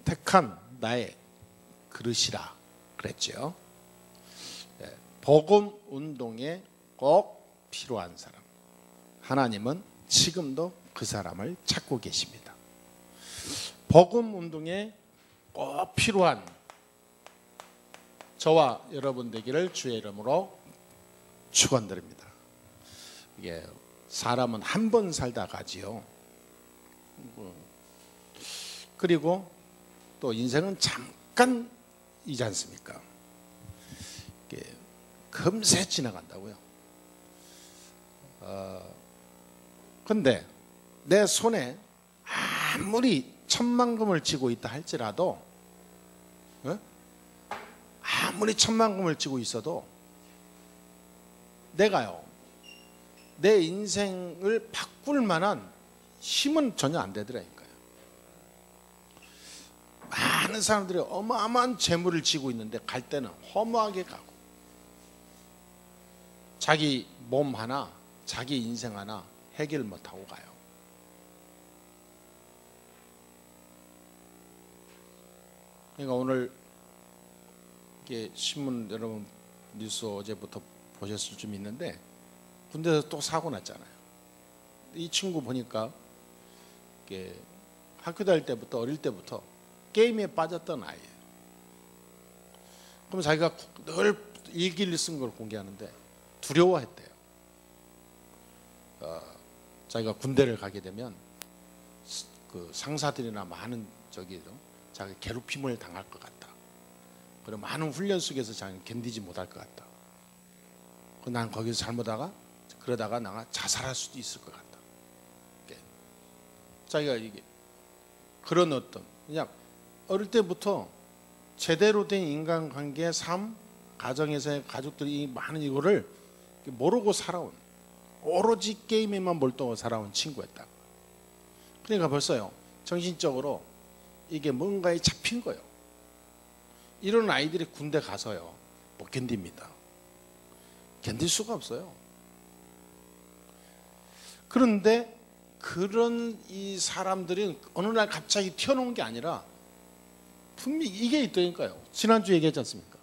택한 나의 그릇이라 그랬죠. 복음 운동에 꼭 필요한 사람, 하나님은 지금도 그 사람을 찾고 계십니다. 복음 운동에 꼭 필요한 저와 여러분 되기를 주의 이름으로 축원드립니다. 이게 사람은 한 번 살다 가지요. 그리고 또 인생은 잠깐이지 않습니까? 이게 금세 지나간다고요. 근데 내 손에 아무리 천만금을 쥐고 있다 할지라도, 아무리 천만금을 쥐고 있어도 내가요, 내 인생을 바꿀 만한 힘은 전혀 안 되더라니까요. 많은 사람들이 어마어마한 재물을 쥐고 있는데 갈 때는 허무하게 가고, 자기 몸 하나, 자기 인생 하나 해결 못하고 가요. 그러니까 오늘 이게 신문 여러분 뉴스 어제부터 보셨을 좀 있는데, 군대에서 또 사고 났잖아요. 이 친구 보니까 이게 학교 다닐 때부터, 어릴 때부터 게임에 빠졌던 아이예요. 그럼 자기가 늘 일기를 쓴 걸 공개하는데 두려워했대요. 자기가 군대를 가게 되면 그 상사들이나 많은 자기 괴롭힘을 당할 것 같다. 그리고 많은 훈련 속에서 자기는 견디지 못할 것 같다. 난 거기서 그러다가 내가 자살할 수도 있을 것 같다. 자기가 이게 그런 그냥 어릴 때부터 제대로 된 인간관계, 삶, 가정에서의 가족들이 많은 이거를 모르고 살아온, 오로지 게임에만 몰두하고 살아온 친구였다. 그러니까 벌써요, 정신적으로 이게 뭔가에 잡힌 거예요. 이런 아이들이 군대 가서요, 못 견딥니다. 견딜 수가 없어요. 그런데 그런 이 사람들이 어느 날 갑자기 튀어나온 게 아니라 분명히 이게 있다니까요. 지난주 얘기했지 않습니까?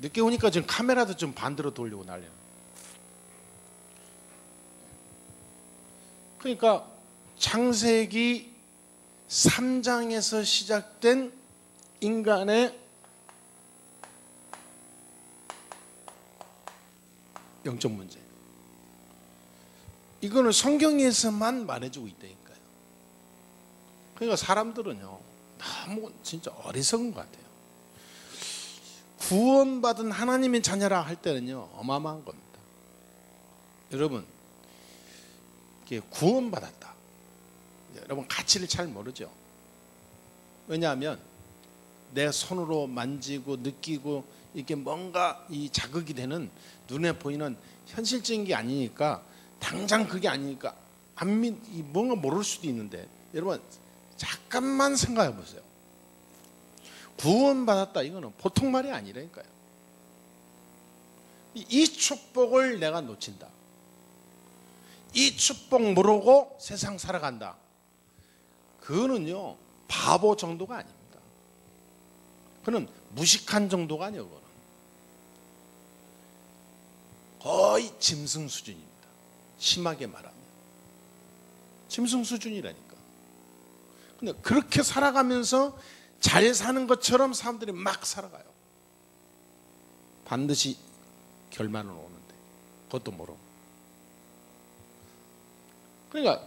늦게 오니까 지금 카메라도 좀 반대로 돌리고 난리야. 그러니까 창세기 3장에서 시작된 인간의 영적 문제, 이거는 성경에서만 말해주고 있다니까요. 그러니까 사람들은요, 너무 진짜 어리석은 것 같아요. 구원받은 하나님의 자녀라 할 때는요, 어마어마한 겁니다. 여러분, 이게 구원받았다, 여러분 가치를 잘 모르죠. 왜냐하면 내 손으로 만지고 느끼고 이게 뭔가 이 자극이 되는, 눈에 보이는 현실적인 게 아니니까, 당장 그게 아니니까 뭔가 모를 수도 있는데, 여러분 잠깐만 생각해 보세요. 구원받았다, 이거는 보통 말이 아니라니까요. 이 축복을 내가 놓친다, 이 축복 모르고 세상 살아간다, 그거는요 바보 정도가 아닙니다. 그는 무식한 정도가 아니에요. 그거는 거의 짐승 수준입니다. 심하게 말하면 짐승 수준이라니까. 근데 그렇게 살아가면서 잘 사는 것처럼 사람들이 막 살아가요. 반드시 결말은 오는데 그것도 모르고. 그러니까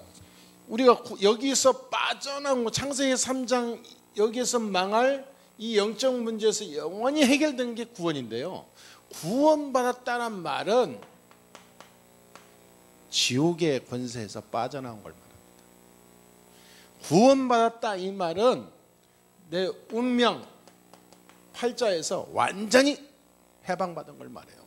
우리가 여기서 빠져나온 거, 창세기 3장 여기에서 망할 이 영적 문제에서 영원히 해결된 게 구원인데요, 구원받았다는 말은 지옥의 권세에서 빠져나온 걸 말합니다. 구원받았다, 이 말은 내 운명 팔자에서 완전히 해방받은 걸 말해요.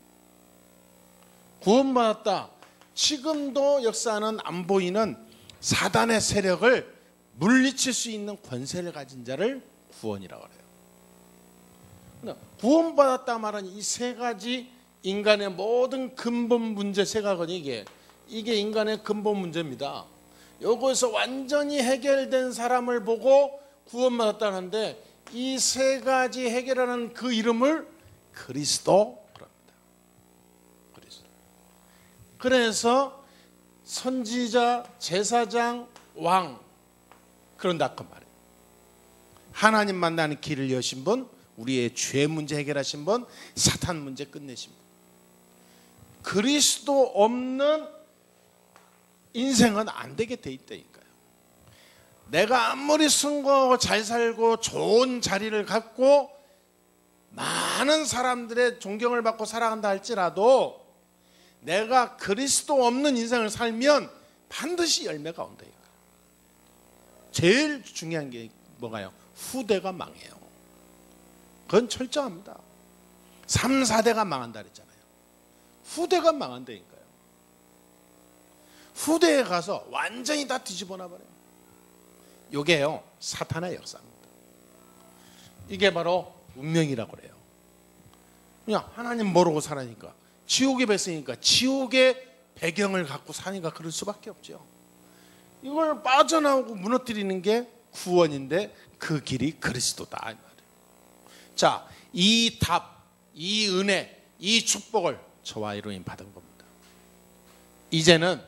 구원받았다, 지금도 역사는 안 보이는 사단의 세력을 물리칠 수 있는 권세를 가진 자를 구원이라고 해요. 구원받았다 말은 이 세 가지 인간의 모든 근본 문제 생각은 이게 인간의 근본 문제입니다. 요거에서 완전히 해결된 사람을 보고 구원받았다는데 이 세 가지 해결하는 그 이름을 그리스도랍니다. 그리스도. 그래서 선지자, 제사장, 왕 그런다 그 말이에요. 하나님 만나는 길을 여신 분, 우리의 죄 문제 해결하신 분, 사탄 문제 끝내신 분. 그리스도 없는 인생은 안 되게 돼 있다니까요. 내가 아무리 승부하고 잘 살고 좋은 자리를 갖고 많은 사람들의 존경을 받고 살아간다 할지라도 내가 그리스도 없는 인생을 살면 반드시 열매가 온다니까요. 제일 중요한 게 뭐가요? 후대가 망해요. 그건 철저합니다. 3, 4대가 망한다 그랬잖아요. 후대가 망한다니까요. 후대에 가서 완전히 다 뒤집어 놔버려요. 이게요 사탄의 역사입니다. 이게 바로 운명이라고 그래요. 그냥 하나님 모르고 살아니까 지옥에 뱄으니까 지옥의 배경을 갖고 사니까 그럴 수밖에 없죠. 이걸 빠져나오고 무너뜨리는 게 구원인데 그 길이 그리스도다 이 말이에요. 자, 이 답, 이 은혜, 이 축복을 저와 여러분이 받은 겁니다. 이제는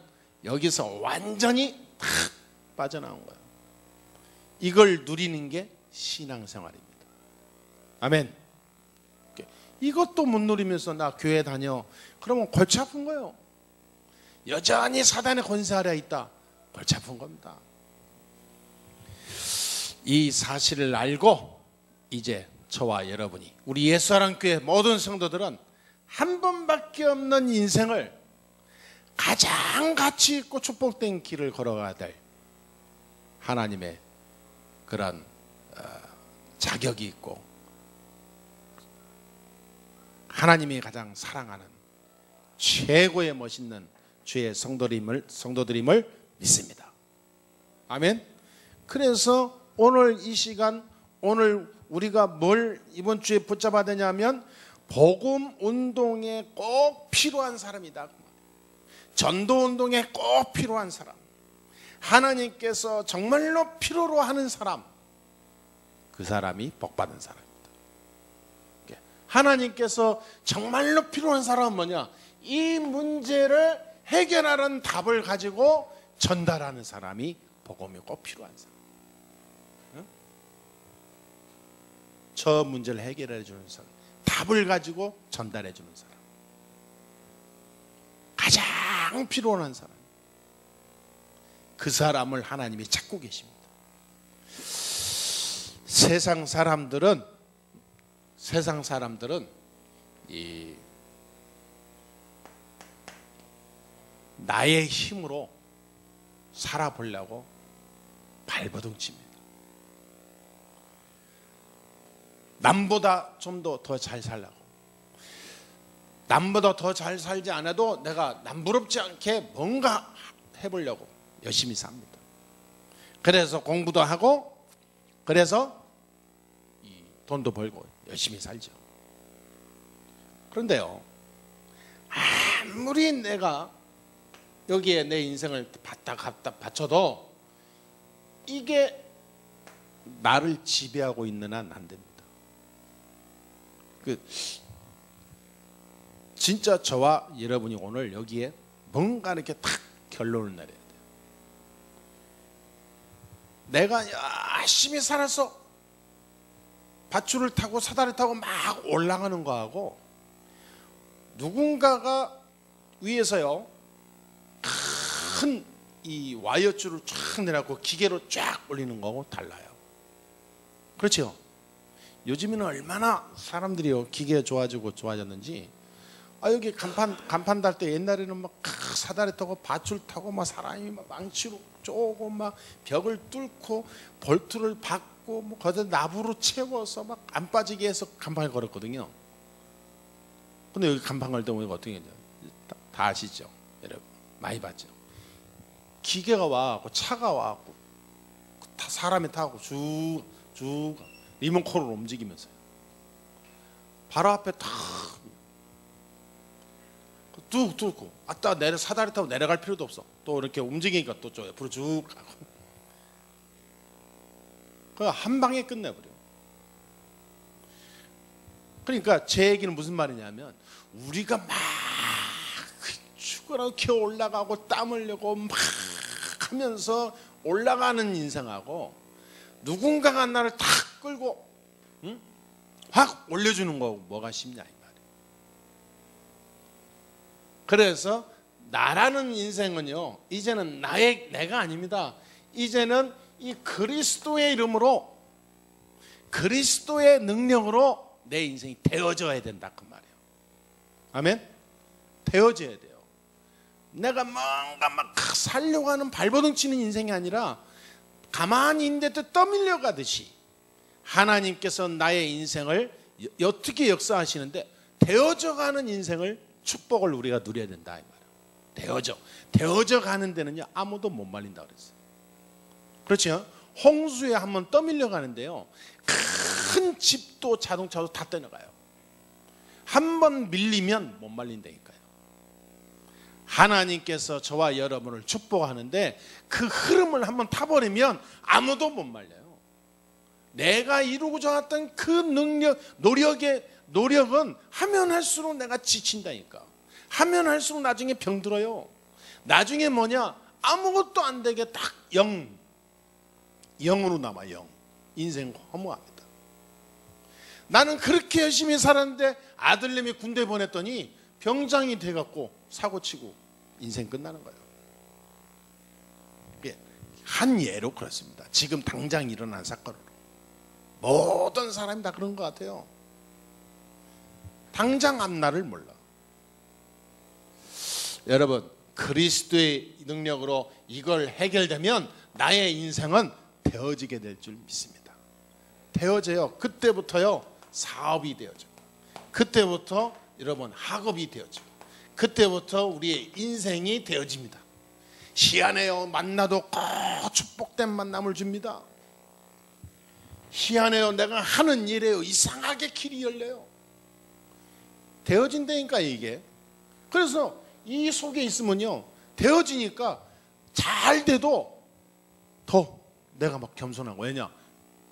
여기서 완전히 탁 빠져나온 거예요. 이걸 누리는 게 신앙생활입니다. 아멘. 이것도 못 누리면서 나 교회 다녀. 그러면 골치 아픈 거예요. 여전히 사단의 권세 아래 있다. 골치 아픈 겁니다. 이 사실을 알고 이제 저와 여러분이 우리 예수사랑교회 모든 성도들은 한 번밖에 없는 인생을 가장 가치 있고 축복된 길을 걸어가야 될 하나님의 그런 자격이 있고 하나님이 가장 사랑하는 최고의 멋있는 주의 성도들임을 믿습니다. 아멘. 그래서 오늘 이 시간 오늘 우리가 뭘 이번 주에 붙잡아야 되냐면 복음 운동에 꼭 필요한 사람이다. 전도 운동에 꼭 필요한 사람, 하나님께서 정말로 필요로 하는 사람, 그 사람이 복받은 사람입니다. 하나님께서 정말로 필요한 사람은 뭐냐? 이 문제를 해결하는 답을 가지고 전달하는 사람이 복음이 꼭 필요한 사람. 저 문제를 해결해 주는 사람, 답을 가지고 전달해 주는 사람, 가장 필요한 사람, 그 사람을 하나님이 찾고 계십니다. 세상 사람들은 이 나의 힘으로 살아보려고 발버둥 칩니다. 남보다 좀 더 잘 살라고, 남보다 더 잘 살지 않아도 내가 남부럽지 않게 뭔가 해보려고 열심히 삽니다. 그래서 공부도 하고 그래서 돈도 벌고 열심히 살죠. 그런데요, 아무리 내가 여기에 내 인생을 갖다 바쳐도 이게 나를 지배하고 있는 한 안 됩니다. 진짜 저와 여러분이 오늘 여기에 뭔가 이렇게 탁 결론을 내려야 돼요. 내가 열심히 살아서 밧줄을 타고 사다리 타고 막 올라가는 거하고 누군가가 위에서요 큰 이 와이어줄을 쫙 내려갖고 기계로 쫙 올리는 거하고 달라요. 그렇죠? 요즘에는 얼마나 사람들이요 기계가 좋아졌는지, 여기 간판 달 때 옛날에는 막 사다리 타고 밧줄 타고 막 사람이 막 망치로 쪼고 막 벽을 뚫고 볼트를 박고 뭐 거기다 나무로 채워서 막 안 빠지게 해서 간판을 걸었거든요. 근데 여기 간판 걸 때 보니까 어떻게 했냐? 다 아시죠? 여러분 많이 봤죠? 기계가 와갖고 차가 와갖고 사람이 타고 쭉 리모컨으로 움직이면서요. 바로 앞에 탁 뚝 뚫고 아따 사다리 타고 내려갈 필요도 없어. 또 이렇게 움직이니까 또 옆으로 쭉 가고. 그 한 방에 끝내버려. 그러니까 제 얘기는 무슨 말이냐면 우리가 막 죽으라고 기어 올라가고 땀 흘리고 막 하면서 올라가는 인생하고 누군가가 나를 탁 끌고 확 올려주는 거 뭐가 쉽냐 이 말이에요. 그래서 나라는 인생은요 이제는 내가 아닙니다. 이제는 이 그리스도의 이름으로 그리스도의 능력으로 내 인생이 되어져야 된다 그 말이에요. 아멘? 되어져야 돼요. 내가 뭔가 막 살려고 하는 발버둥 치는 인생이 아니라 가만히 있는데 떠밀려 가듯이 하나님께서 나의 인생을 어떻게 역사하시는데 되어져가는 인생을 축복을 우리가 누려야 된다 이 말이에요. 되어져 가는 데는요 아무도 못 말린다 그랬어요. 그렇죠? 홍수에 한번 떠밀려 가는데요 큰 집도 자동차도 다 떠나가요. 한번 밀리면 못 말린다니까요. 하나님께서 저와 여러분을 축복하는데 그 흐름을 한번 타버리면 아무도 못 말려요. 내가 이루고자 했던 그 노력은 하면 할수록 내가 지친다니까. 하면 할수록 나중에 병들어요. 나중에 뭐냐? 아무것도 안 되게 딱 영으로 남아. 인생 허무합니다. 나는 그렇게 열심히 살았는데 아들내미 군대 보냈더니 병장이 돼갖고 사고치고 인생 끝나는 거예요. 한 예로 그렇습니다. 지금 당장 일어난 사건으로 모든 사람이 다 그런 것 같아요. 당장 앞날을 몰라. 여러분 그리스도의 능력으로 이걸 해결되면 나의 인생은 되어지게 될 줄 믿습니다. 되어져요. 그때부터요 사업이 되어져요. 그때부터 여러분 학업이 되어지고 그때부터 우리의 인생이 되어집니다. 희한해요. 만나도 꼭 축복된 만남을 줍니다. 희한해요. 내가 하는 일에요 이상하게 길이 열려요. 되어진다니까 이게. 그래서 이 속에 있으면요 되어지니까 잘 돼도 더 내가 막 겸손한 거. 왜냐?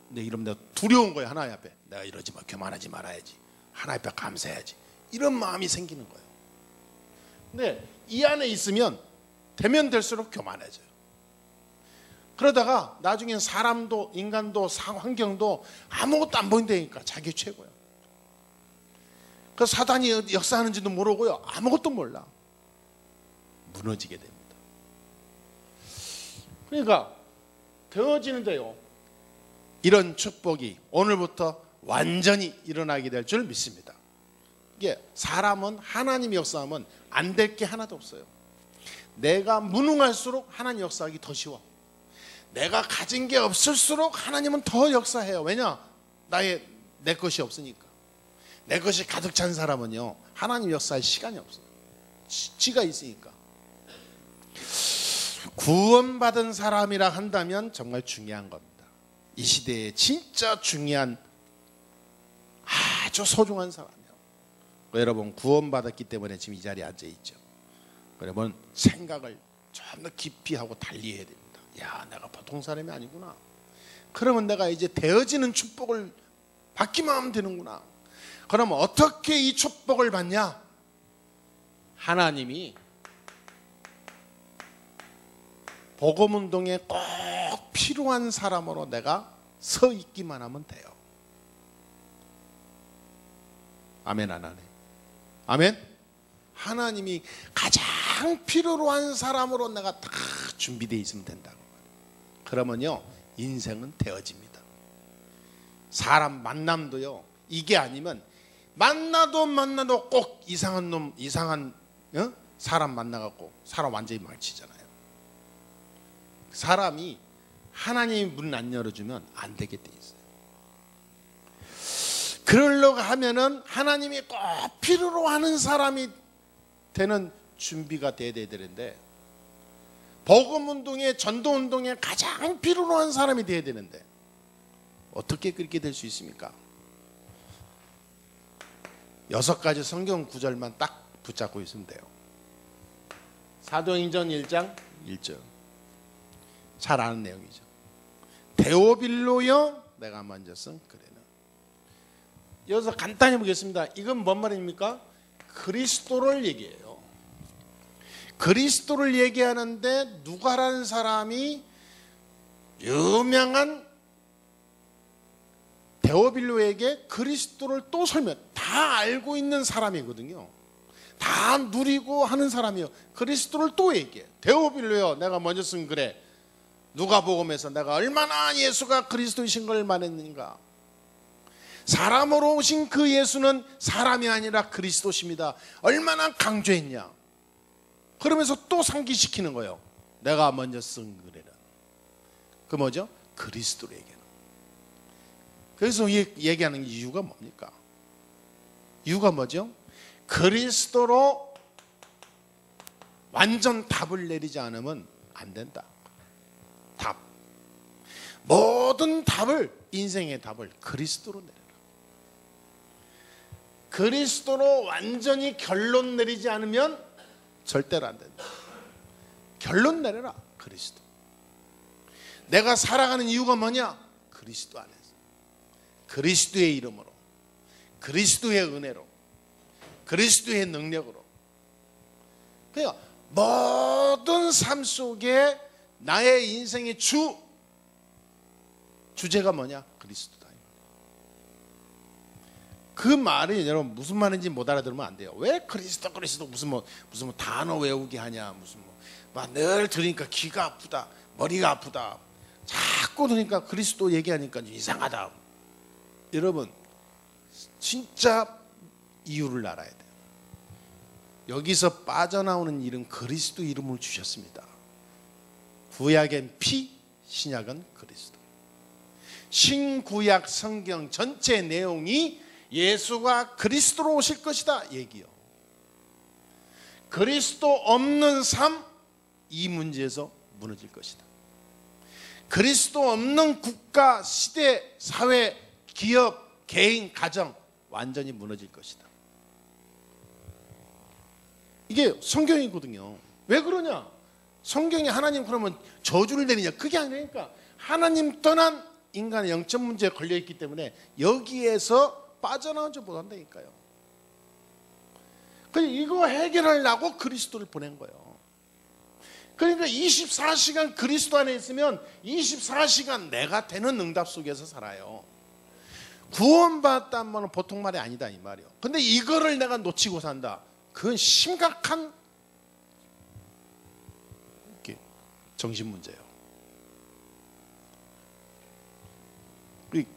내 이러면 내가 두려운 거예요. 하나님 앞에 내가 이러지 마, 교만하지 말아야지, 하나님 앞에 감사해야지, 이런 마음이 생기는 거예요. 근데 이 안에 있으면 되면 될수록 교만해져요. 그러다가 나중엔 사람도 인간도 환경도 아무것도 안 보인다니까 자기 최고예요. 그 사단이 역사하는지도 모르고요 아무것도 몰라. 무너지게 됩니다. 그러니까 되어지는데요 이런 축복이 오늘부터 완전히 일어나게 될 줄 믿습니다. 이게 사람은 하나님의 역사하면 안 될 게 하나도 없어요. 내가 무능할수록 하나님 역사하기 더 쉬워. 내가 가진 게 없을수록 하나님은 더 역사해요. 왜냐? 내 것이 없으니까. 내 것이 가득 찬 사람은요 하나님 역사할 시간이 없어요. 지가 있으니까. 구원받은 사람이라 한다면 정말 중요한 겁니다. 이 시대에 진짜 중요한 아주 소중한 사람이에요. 여러분 구원받았기 때문에 지금 이 자리에 앉아있죠. 여러분 생각을 좀 더 깊이 하고 달리 해야 됩니다. 야 내가 보통 사람이 아니구나. 그러면 내가 이제 되어지는 축복을 받기만 하면 되는구나. 그러면 어떻게 이 축복을 받냐? 하나님이 복음운동에 꼭 필요한 사람으로 내가 서 있기만 하면 돼요. 아멘 안 하네? 아멘? 하나님이 가장 필요로 한 사람으로 내가 다 준비되어 있으면 된다고. 그러면요 인생은 되어집니다. 사람 만남도요 이게 아니면 만나도 꼭 이상한 사람 만나갖고 사람 완전히 망치잖아요. 사람이 하나님의 문을 안 열어주면 안 되게 돼 있어요. 그러려고 하면은 하나님이 꼭 필요로 하는 사람이 되는 준비가 돼야 되는데, 복음운동에 전도운동에 가장 필요로 한 사람이 돼야 되는데 어떻게 그렇게 될 수 있습니까? 6가지 성경 구절만 딱 붙잡고 있으면 돼요. 사도행전 1장 1절. 잘 아는 내용이죠. 데오빌로여 내가 먼저 쓴 글에는. 여기서 간단히 보겠습니다. 이건 뭔 말입니까? 그리스도를 얘기해요. 그리스도를 얘기하는데 누가라는 사람이 유명한 데오빌로에게 그리스도를 또 설명, 다 알고 있는 사람이거든요. 다 누리고 하는 사람이요. 그리스도를 또 얘기해. 데오빌로요, 내가 먼저 쓴 글에 누가복음에서 내가 얼마나 예수가 그리스도이신 걸 말했는가. 사람으로 오신 그 예수는 사람이 아니라 그리스도십니다. 얼마나 강조했냐. 그러면서 또 상기시키는 거예요. 내가 먼저 쓴 글에는. 그 뭐죠? 그리스도를 얘기하는. 그래서 얘기하는 이유가 뭡니까? 이유가 뭐죠? 그리스도로 완전 답을 내리지 않으면 안 된다. 답. 모든 답을, 인생의 답을 그리스도로 내려라. 그리스도로 완전히 결론 내리지 않으면 절대로 안 된다. 결론 내려라. 그리스도. 내가 살아가는 이유가 뭐냐? 그리스도 안에서. 그리스도의 이름으로, 그리스도의 은혜로, 그리스도의 능력으로. 그러니까 모든 삶 속에 나의 인생의 주제가 뭐냐? 그리스도다. 그 말이 여러분 무슨 말인지 못 알아들으면 안 돼요. 왜 그리스도 무슨 뭐 단어 외우기 하냐, 무슨 막 늘 들으니까 귀가 아프다, 머리가 아프다, 자꾸 들으니까 그리스도 얘기하니까 이상하다. 여러분 진짜 이유를 알아야 돼요. 여기서 빠져나오는 일은 그리스도 이름을 주셨습니다. 구약엔 피, 신약은 그리스도. 신구약 성경 전체 내용이 예수가 그리스도로 오실 것이다 얘기요. 그리스도 없는 삶, 이 문제에서 무너질 것이다. 그리스도 없는 국가, 시대, 사회, 기업, 개인, 가정 완전히 무너질 것이다. 이게 성경이거든요. 왜 그러냐? 성경이 하나님 그러면 저주를 내리냐? 그게 아니니까 하나님 떠난 인간의 영적 문제에 걸려있기 때문에 여기에서 빠져나오지 못한다니까요. 그래서 이거 해결하려고 그리스도를 보낸 거예요. 그러니까 24시간 그리스도 안에 있으면 24시간 내가 되는 응답 속에서 살아요. 구원받았다는 말은 보통 말이 아니다 이 말이요. 근데 이거를 내가 놓치고 산다. 그건 심각한 정신 문제예요.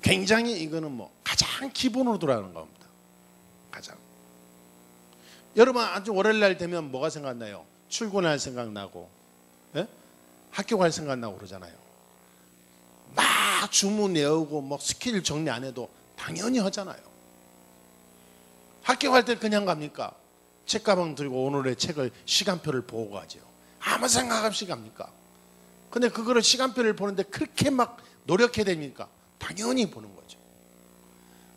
굉장히 이거는 뭐 가장 기본으로 돌아가는 겁니다. 가장. 여러분 아주 월요일날 되면 뭐가 생각나요? 출근할 생각나고, 예? 학교 갈 생각나고 그러잖아요. 막 주문 외우고 뭐 스킬 정리 안 해도 당연히 하잖아요. 학교 갈 때 그냥 갑니까? 책가방 들고 오늘의 책을 시간표를 보고 가죠. 아무 생각 없이 갑니까? 근데 그거를 시간표를 보는데 그렇게 막 노력해야 됩니까? 당연히 보는 거죠.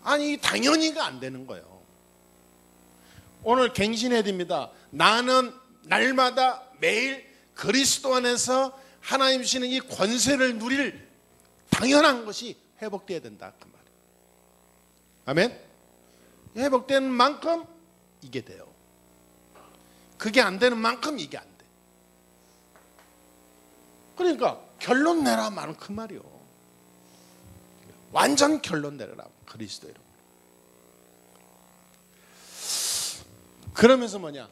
아니 당연히가 안 되는 거예요. 오늘 갱신해야 됩니다. 나는 날마다 매일 그리스도 안에서 하나님 주시는 이 권세를 누릴 당연한 것이 회복돼야 된다 그 말이에요. 아멘. 회복되는 만큼 이게 돼요. 그게 안 되는 만큼 이게 안 돼. 그러니까 결론 내라 말은 그 말이요. 완전 결론 내려라 그리스도 이름으로. 그러면서 뭐냐?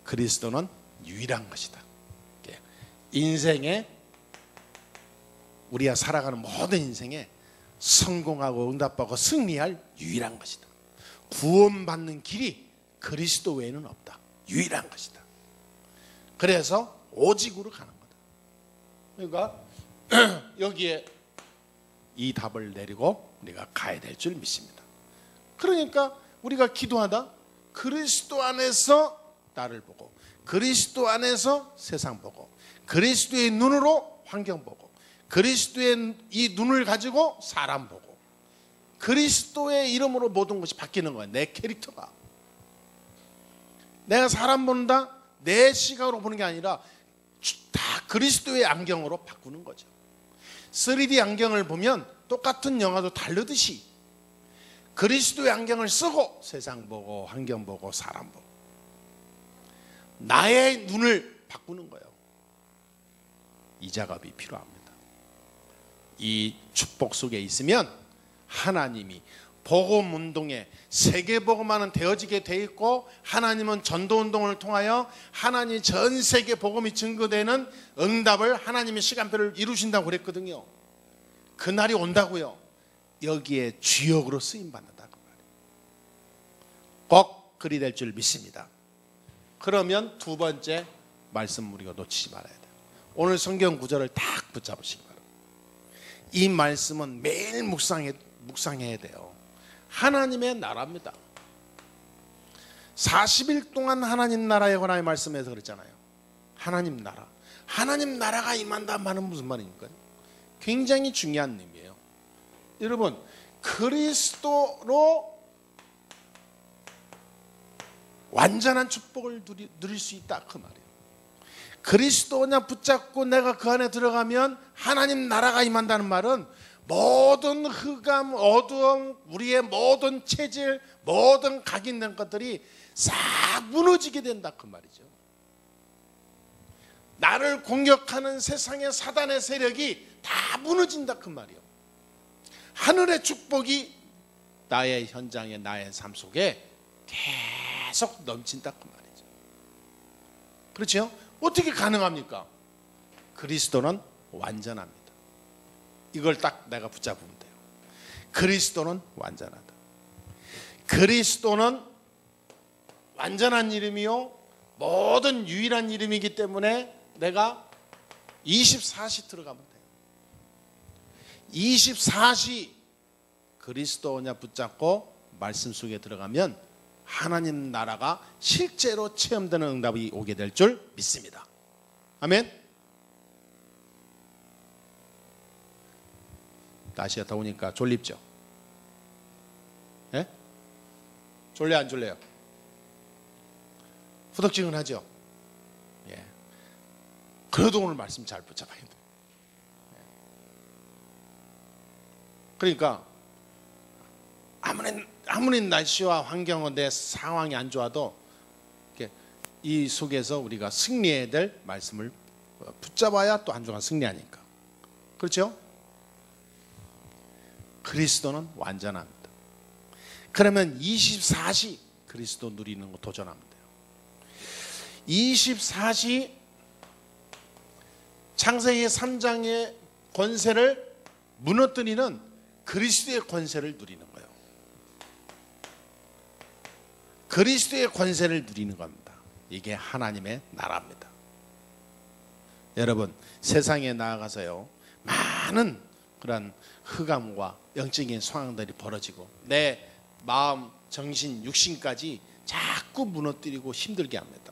그리스도는 유일한 것이다. 인생에 우리가 살아가는 모든 인생에 성공하고 응답하고 승리할 유일한 것이다. 구원받는 길이 그리스도 외에는 없다. 유일한 것이다. 그래서 오직으로 가는 거다. 그러니까 여기에 이 답을 내리고 우리가 가야 될 줄 믿습니다. 그러니까 우리가 기도하다 그리스도 안에서 나를 보고, 그리스도 안에서 세상 보고, 그리스도의 눈으로 환경 보고, 그리스도의 이 눈을 가지고 사람 보고, 그리스도의 이름으로 모든 것이 바뀌는 거야. 내 캐릭터가. 내가 사람 본다 내 시각으로 보는 게 아니라 다 그리스도의 안경으로 바꾸는 거죠. 3D 안경을 보면 똑같은 영화도 다르듯이 그리스도의 안경을 쓰고 세상 보고 환경 보고 사람 보고 나의 눈을 바꾸는 거예요. 이 작업이 필요합니다. 이 축복 속에 있으면 하나님이 복음운동에 세계복음화는 되어지게 돼 있고 하나님은 전도운동을 통하여 하나님 전 세계 복음이 증거되는 응답을 하나님의 시간표를 이루신다고 그랬거든요. 그날이 온다고요. 여기에 주역으로 쓰임받는다 그 말이에요. 꼭 그리 될 줄 믿습니다. 그러면 두 번째 말씀 우리가 놓치지 말아야 돼요. 오늘 성경 구절을 딱 붙잡으시기 바랍니다. 이 말씀은 매일 묵상해야 돼요. 하나님의 나라입니다. 40일 동안 하나님 나라에 관하여 말씀해서 그랬잖아요. 하나님 나라. 하나님 나라가 임한다 말은 무슨 말입니까? 굉장히 중요한 의미예요. 여러분, 그리스도로 완전한 축복을 누릴 수 있다 그 말이에요. 그리스도 그냥 붙잡고 내가 그 안에 들어가면 하나님 나라가 임한다는 말은 모든 흑암, 어두움, 우리의 모든 체질, 모든 각인된 것들이 싹 무너지게 된다 그 말이죠. 나를 공격하는 세상의 사단의 세력이 다 무너진다 그 말이에요. 하늘의 축복이 나의 현장에 나의 삶 속에 계속 넘친다 그 말이죠. 그렇죠? 어떻게 가능합니까? 그리스도는 완전합니다. 이걸 딱 내가 붙잡으면 돼요. 그리스도는 완전하다. 그리스도는 완전한 이름이요 모든 유일한 이름이기 때문에 내가 24시 들어가면 돼요. 24시 그리스도 언약 붙잡고 말씀 속에 들어가면 하나님 나라가 실제로 체험되는 응답이 오게 될 줄 믿습니다. 아멘. 날씨가 더우니까 졸립죠? 예? 졸려 안 졸려요? 후덕지근하죠? 예. 그래도 오늘 말씀 잘 붙잡아야 돼요. 그러니까 아무리 날씨와 환경은 내 상황이 안 좋아도 이 속에서 우리가 승리해야 될 말씀을 붙잡아야 또 한 주간 승리하니까. 그렇죠? 그리스도는 완전합니다. 그러면 24시 그리스도 누리는 거 도전하면 돼요. 24시 창세기 3장의 권세를 무너뜨리는 그리스도의 권세를 누리는 거예요. 그리스도의 권세를 누리는 겁니다. 이게 하나님의 나라입니다. 여러분, 세상에 나아가서요 많은 그런 흑암과 영적인 상황들이 벌어지고 내 마음, 정신, 육신까지 자꾸 무너뜨리고 힘들게 합니다.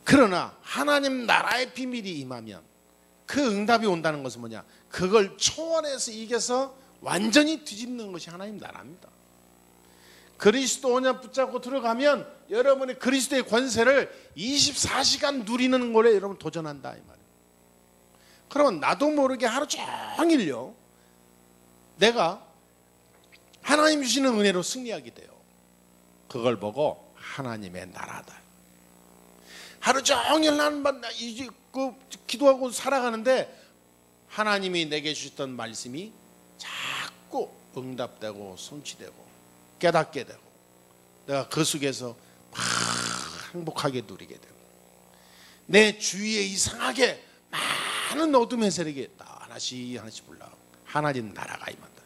그러나 하나님 나라의 비밀이 임하면 그 응답이 온다는 것은 뭐냐? 그걸 초월해서 이겨서 완전히 뒤집는 것이 하나님 나라입니다. 그리스도 언약 붙잡고 들어가면 여러분이 그리스도의 권세를 24시간 누리는 거에 여러분 도전한다 이 말이에요. 그러면 나도 모르게 하루 종일요 내가 하나님 주시는 은혜로 승리하게 돼요. 그걸 보고 하나님의 나라다. 하루 종일 나는 기도하고 살아가는데 하나님이 내게 주셨던 말씀이 자꾸 응답되고 성취되고 깨닫게 되고 내가 그 속에서 막 행복하게 누리게 되고 내 주위에 이상하게 많은 어둠의 세력이 하나씩 불러가고 하나님 나라가 임한다.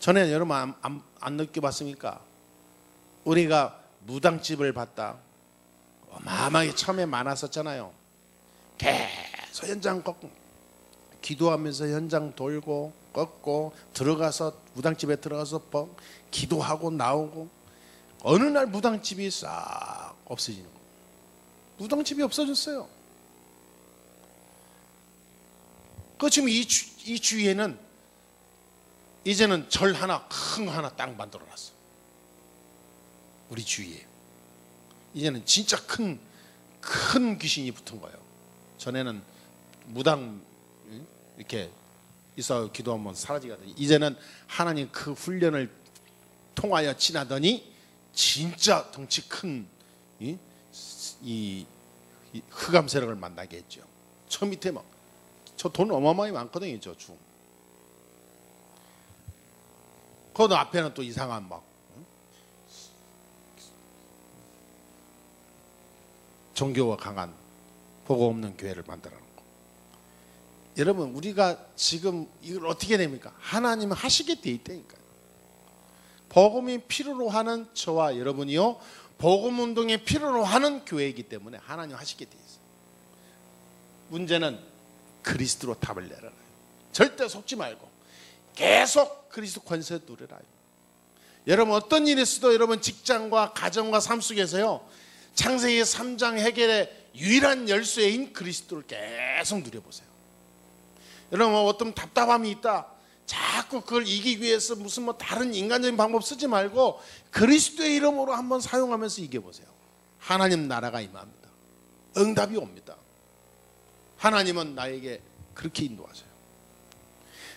전에 여러분 안 느껴봤습니까? 우리가 무당집을 봤다. 어마어마하게 처음에 많았었잖아요. 계속 현장 걷고 기도하면서 현장 돌고 걷고 들어가서 무당집에 들어가서 기도하고 나오고 어느 날 무당집이 싹 없어지는 거예요. 무당집이 없어졌어요. 그 지금 이 주위에는 이제는 절 하나 큰 거 하나 딱 만들어놨어. 우리 주위에. 이제는 진짜 큰 귀신이 붙은 거예요. 전에는 무당 이렇게 있어 기도하면 사라지거든요. 이제는 하나님 그 훈련을 통하여 지나더니 진짜 덩치 큰 이 흑암 세력을 만나게 했죠. 저 밑에 막 저 돈 어마어마하게 많거든요. 저 중. 그 앞에는 또 이상한 막 종교가 강한 복음 없는 교회를 만들어 놓고. 여러분, 우리가 지금 이걸 어떻게 됩니까? 하나님은 하시게 돼 있다니까요. 복음이 필요로 하는 저와 여러분이요, 복음 운동에 필요로 하는 교회이기 때문에 하나님 하시게 돼 있어요. 문제는 그리스도로 답을 내라요. 절대 속지 말고 계속 그리스도 권세 누려라요. 여러분, 어떤 일이 있어도 여러분 직장과 가정과 삶 속에서요, 창세기 3장 해결의 유일한 열쇠인 그리스도를 계속 누려보세요. 여러분, 어떤 답답함이 있다, 자꾸 그걸 이기기 위해서 무슨 다른 인간적인 방법 쓰지 말고 그리스도의 이름으로 한번 사용하면서 이겨보세요. 하나님 나라가 임합니다. 응답이 옵니다. 하나님은 나에게 그렇게 인도하세요.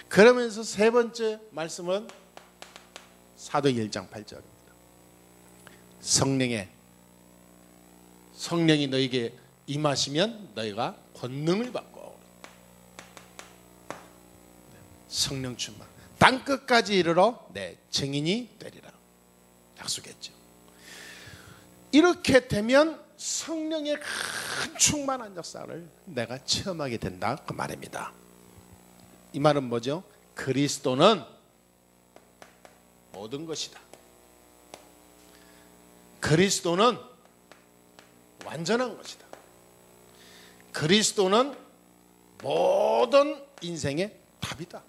그러면서 세 번째 말씀은 사도행 1장 8절입니다. 성령이 너에게 임하시면 너희가 권능을 받고, 성령 충만, 땅끝까지 이르러 내 증인이 되리라 약속했죠. 이렇게 되면 성령의 큰 충만한 역사를 내가 체험하게 된다, 그 말입니다. 이 말은 뭐죠? 그리스도는 모든 것이다. 그리스도는 완전한 것이다. 그리스도는 모든 인생의 답이다.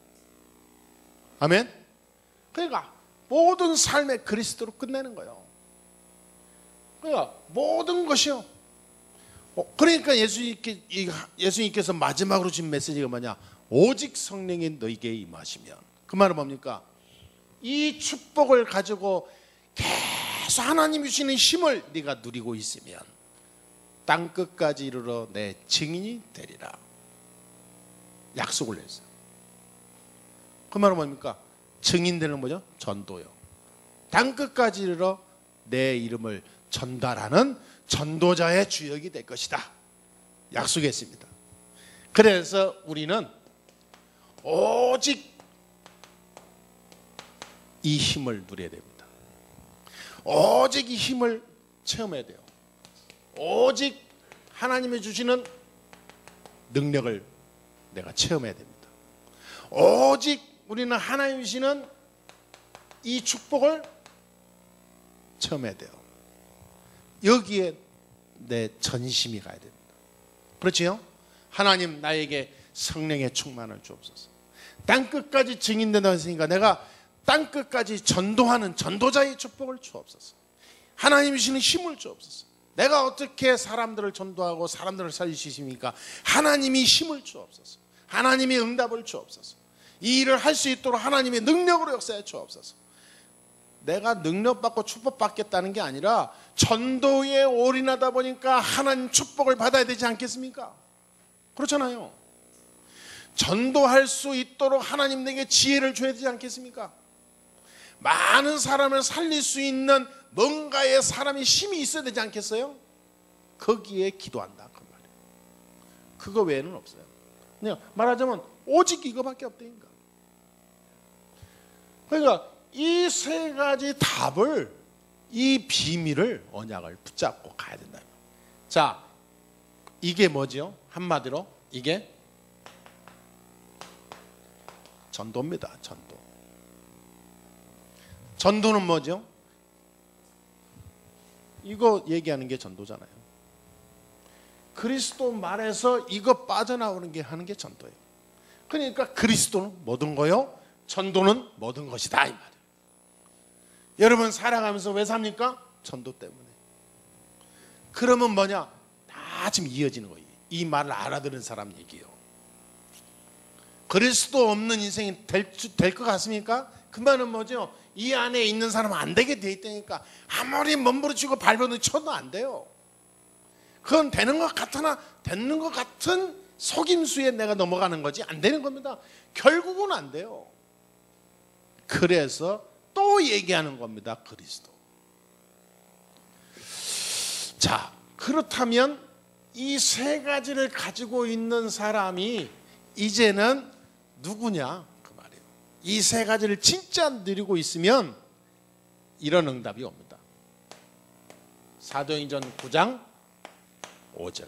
아멘. 그러니까 모든 삶의 그리스도로 끝내는 거예요. 그러니까 모든 것이요. 그러니까 예수님께서 마지막으로 준 메시지가 뭐냐? 오직 성령이 너에게 임하시면. 그 말은 뭡니까? 이 축복을 가지고 계속 하나님이 주시는 힘을 네가 누리고 있으면 땅끝까지 이르러 내 증인이 되리라 약속을 했어요. 그 말은 뭡니까? 증인되는 뭐죠? 전도요. 땅끝까지 이르러 내 이름을 전달하는 전도자의 주역이 될 것이다 약속했습니다. 그래서 우리는 오직 이 힘을 누려야 됩니다. 오직 이 힘을 체험해야 돼요. 오직 하나님이 주시는 능력을 내가 체험해야 됩니다. 오직 우리는 하나님이 주시는 이 축복을 체험해야 돼요. 여기에 내 전심이 가야 됩니다. 그렇지요? 하나님 나에게 성령의 충만을 주옵소서. 땅끝까지 증인된다고 했으니까 내가 땅끝까지 전도하는 전도자의 축복을 주옵소서. 하나님이 주시는 힘을 주옵소서. 내가 어떻게 사람들을 전도하고 사람들을 살릴 수 있습니까? 하나님이 힘을 주옵소서. 하나님이 응답을 주옵소서. 이 일을 할 수 있도록 하나님의 능력으로 역사해 주옵소서. 내가 능력받고 축복받겠다는 게 아니라 전도에 올인하다 보니까 하나님 축복을 받아야 되지 않겠습니까? 그렇잖아요. 전도할 수 있도록 하나님 내게 지혜를 줘야 되지 않겠습니까? 많은 사람을 살릴 수 있는 뭔가의 사람이 힘이 있어야 되지 않겠어요? 거기에 기도한다 그 말이에요. 그거 외에는 없어요. 그냥 말하자면 오직 이거밖에 없다니까. 그러니까 이 세 가지 답을, 이 비밀을, 언약을 붙잡고 가야 된다. 자, 이게 뭐죠? 한마디로 이게 전도입니다. 전도. 전도는 뭐죠? 이거 얘기하는 게 전도잖아요. 그리스도 말에서 이거 빠져나오는 게 하는 게 전도예요. 그러니까 그리스도는 모든 거요, 전도는 모든 것이다 이 말이에요. 여러분 살아가면서 왜 삽니까? 전도 때문에. 그러면 뭐냐? 다 지금 이어지는 거예요. 이 말을 알아들은 사람 얘기예요. 그리스도 없는 인생이 될 것 같습니까? 그 말은 뭐죠? 이 안에 있는 사람은 안 되게 돼 있다니까. 아무리 몸부림치고 발버둥 쳐도 안 돼요. 그건 되는 것 같으나 되는 것 같은 속임수에 내가 넘어가는 거지 안 되는 겁니다. 결국은 안 돼요. 그래서 또 얘기하는 겁니다. 그리스도. 자, 그렇다면 이 세 가지를 가지고 있는 사람이 이제는 누구냐 그 말이에요. 이 세 가지를 진짜 누리고 있으면 이런 응답이 옵니다. 사도행전 9장 5절.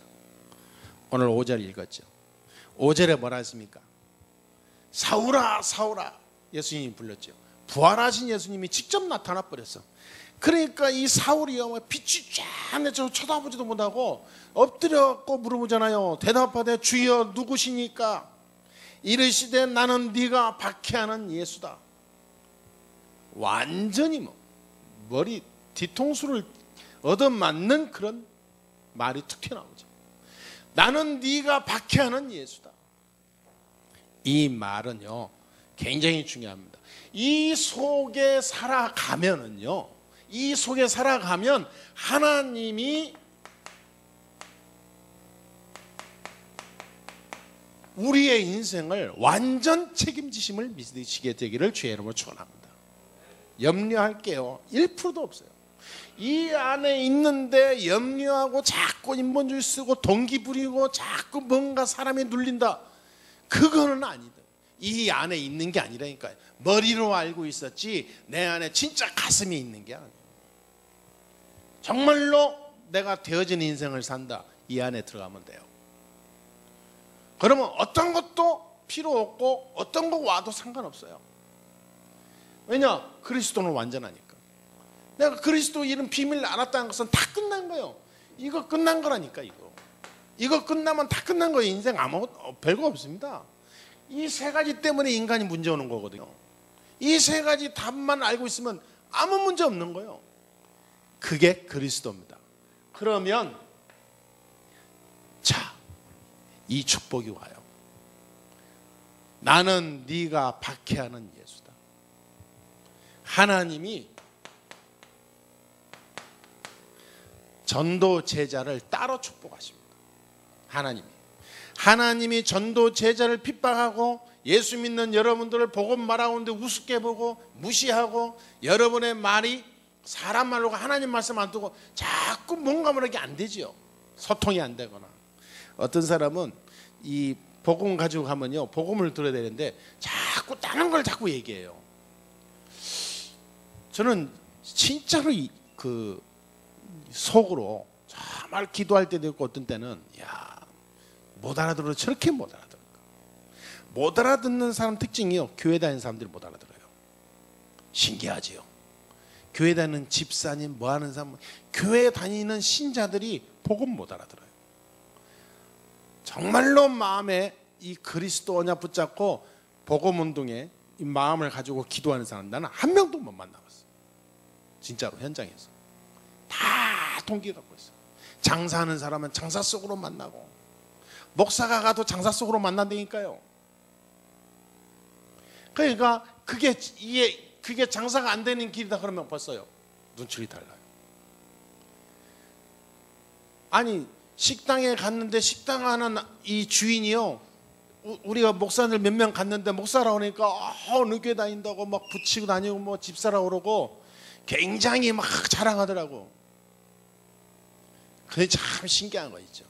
오늘 5절 읽었죠. 5절에 뭐라 했습니까? 사울아 사울아 예수님이 불렀죠. 부활하신 예수님이 직접 나타나 버렸어. 그러니까 이 사울이요 빛이 쫙 내쳐 쳐다보지도 못하고 엎드려고 물어보잖아요. 대답하되 주여 누구시니까? 이르시되 나는 네가 박해하는 예수다. 완전히 머리 뒤통수를 얻어맞는 그런 말이 툭 튀어나오죠. 나는 네가 박해하는 예수다. 이 말은요 굉장히 중요합니다. 이 속에 살아가면은요, 이 속에 살아가면 하나님이 우리의 인생을 완전 책임지심을 믿으시게 되기를 주의 이름으로 축원합니다. 염려할게요 1%도 없어요. 이 안에 있는데 염려하고 자꾸 인본주의 쓰고 동기 부리고 자꾸 뭔가 사람이 눌린다, 그거는 아니다. 이 안에 있는 게 아니라니까요. 머리로 알고 있었지 내 안에 진짜 가슴이 있는 게 아니에요. 정말로 내가 되어진 인생을 산다, 이 안에 들어가면 돼요. 그러면 어떤 것도 필요 없고 어떤 거 와도 상관없어요. 왜냐? 그리스도는 완전하니까. 내가 그리스도 이런 비밀을 알았다는 것은 다 끝난 거예요. 이거 끝난 거라니까. 이거 끝나면 다 끝난 거예요. 인생 아무 별거 없습니다. 이 세 가지 때문에 인간이 문제 오는 거거든요. 이 세 가지 답만 알고 있으면 아무 문제 없는 거예요. 그게 그리스도입니다. 그러면 자, 이 축복이 와요. 나는 네가 박해하는 예수다. 하나님이 전도 제자를 따로 축복하십니다. 하나님이 전도 제자를 핍박하고 예수 믿는 여러분들을 복음 말하는데 우습게 보고 무시하고 여러분의 말이 사람 말로 하나님 말씀 안 듣고 자꾸 뭔가 모르게 안 되지요. 소통이 안 되거나. 어떤 사람은 이 복음 가지고 가면요, 복음을 들어야 되는데 자꾸 다른 걸 자꾸 얘기해요. 저는 진짜로 그 속으로 정말 기도할 때도 있고 어떤 때는 못 알아들어. 저렇게 못 알아들을까? 못 알아듣는 사람 특징이요, 교회 다니는 사람들이 못 알아들어요. 신기하지요. 교회 다니는 집사님 뭐하는 사람, 교회 다니는 신자들이 복음 못 알아들어요. 정말로 마음에 이 그리스도 언약 붙잡고 복음 운동에 이 마음을 가지고 기도하는 사람 나는 한 명도 못 만나봤어요. 진짜로 현장에서 다 동기 갖고 있어요. 장사하는 사람은 장사 속으로 만나고, 목사가 가도 장사 속으로 만난다니까요. 그러니까 그게 장사가 안 되는 길이다 그러면 벌써요 눈치가 달라요. 아니 식당에 갔는데 식당 하는 이 주인이요, 우리가 목사들 몇 명 갔는데 목사라고 하니까 어느 교회 다닌다고 막 붙이고 다니고 뭐 집사라고 그러고 굉장히 막 자랑하더라고. 그게 참 신기한 거 있죠.